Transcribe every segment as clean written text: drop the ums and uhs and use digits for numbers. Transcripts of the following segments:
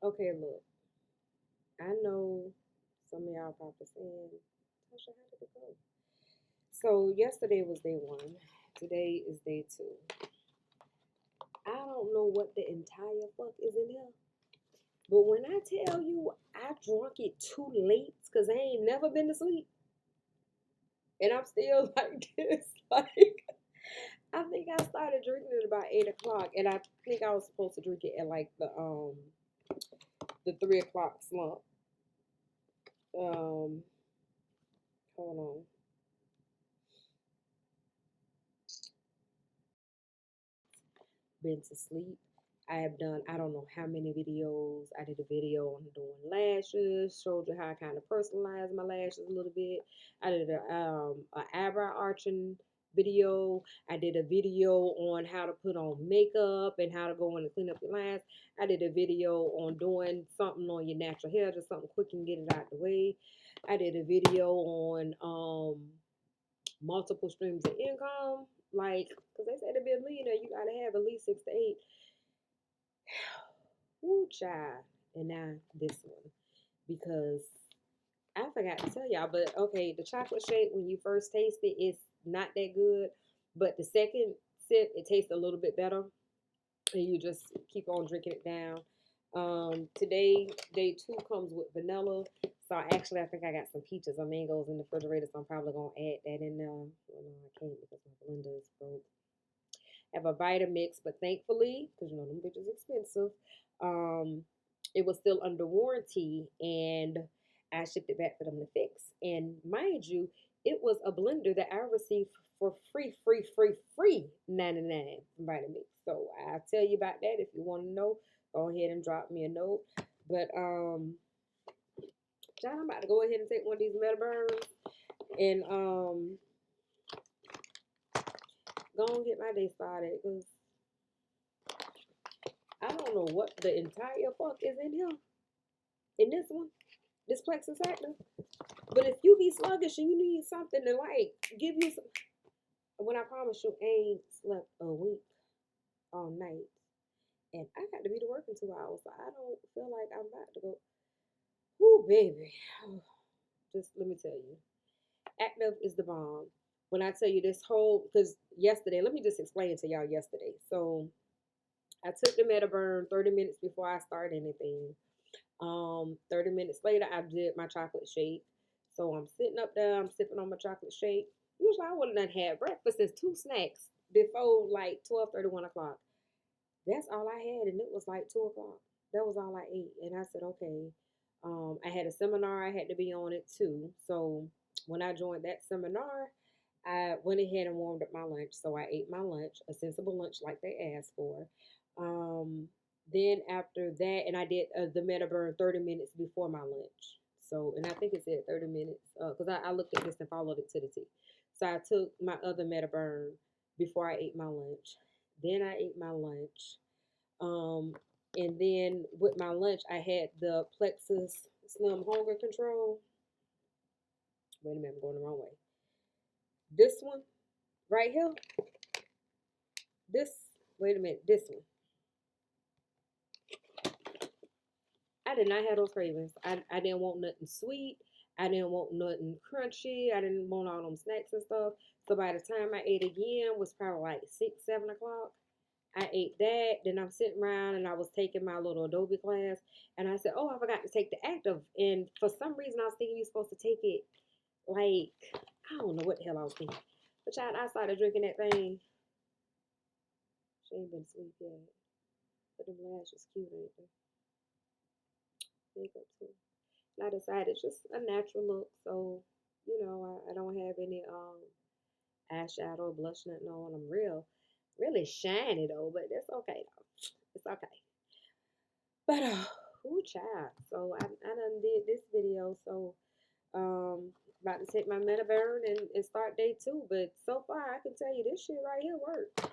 Okay, look, I know some of y'all probably saying, Tasha, how did it go? So yesterday was day one. Today is day two. I don't know what the entire fuck is in here. But when I tell you I drunk it too late, because I ain't never been to sleep, and I'm still like this, like I think I started drinking at about 8 o'clock, and I think I was supposed to drink it at like the 3 o'clock slump. Um, hold on. Been to sleep. I have done I don't know how many videos. I did a video on doing lashes, showed you how I kind of personalized my lashes a little bit. I did a eyebrow arching video. I did a video on how to put on makeup and how to go in and clean up your lines. I did a video on doing something on your natural hair, just something quick and get it out the way. I did a video on multiple streams of income. Like, because they say to be a millionaire, you got to have at least six to eight. Woo, child. And now this one. Because I forgot to tell y'all, but okay, the chocolate shake, when you first taste it, it's not that good. But the second sip, it tastes a little bit better. And you just keep on drinking it down. Today, day two comes with vanilla. So actually, I think I got some peaches or mangoes in the refrigerator, so I'm probably gonna add that in there. Well, no, I can't because my blender is broke. I have a Vitamix, but thankfully, because you know them bitches expensive, um, it was still under warranty, and I shipped it back for them to fix. And mind you, it was a blender that I received for free 99 from Vitamix. So I'll tell you about that if you want to know. Go ahead and drop me a note. But John, I'm about to go ahead and take one of these Metaburns and go and get my day started because I don't know what the entire fuck is in here. In this one, this Plexus actor. But if you be sluggish and you need something to like give you some, when I promise you, I ain't slept a week all night, and I got to be to work in 2 hours, so I don't feel like I'm about to go. Whoo, baby. Just let me tell you, active is the bomb. When I tell you this whole, because yesterday, let me just explain to y'all yesterday. So I took the Metaburn 30 minutes before I started anything. 30 minutes later, I did my chocolate shake. So I'm sitting up there, I'm sipping on my chocolate shake. Usually I wouldn't have had breakfast as two snacks before like 12:31 o'clock. That's all I had, and it was like 2 o'clock. That was all I ate. And I said, okay. I had a seminar I had to be on it too. So when I joined that seminar, I went ahead and warmed up my lunch. So I ate my lunch, a sensible lunch like they asked for. Um, then after that, and I did the Metaburn 30 minutes before my lunch. So, and I think it said 30 minutes because I looked at this and followed it to the T. So I took my other Metaburn before I ate my lunch. Then I ate my lunch. Um, and then with my lunch, I had the Plexus Slim Hunger Control. Wait a minute, I'm going the wrong way. This one right here. This, wait a minute, this one. I did not have those cravings. I didn't want nothing sweet. I didn't want nothing crunchy. I didn't want all them snacks and stuff. So by the time I ate again, was probably like 6, 7 o'clock. I ate that. Then I'm sitting around and I was taking my little Adobe class. And I said, oh, I forgot to take the active. And for some reason, I was thinking you're supposed to take it like, I don't know what the hell I was thinking. But child, I started drinking that thing. She ain't been asleep yet. But them lashes cute, ain't they? Makeup too. And I decided it's just a natural look. So, I don't have any eyeshadow, blush, nothing on. I'm really shiny though, but that's okay though. It's okay. But ooh, child. So I done did this video. So about to take my Metaburn and start day two. But so far I can tell you this shit right here worked.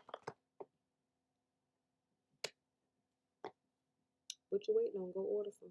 What you waiting on? Go order some.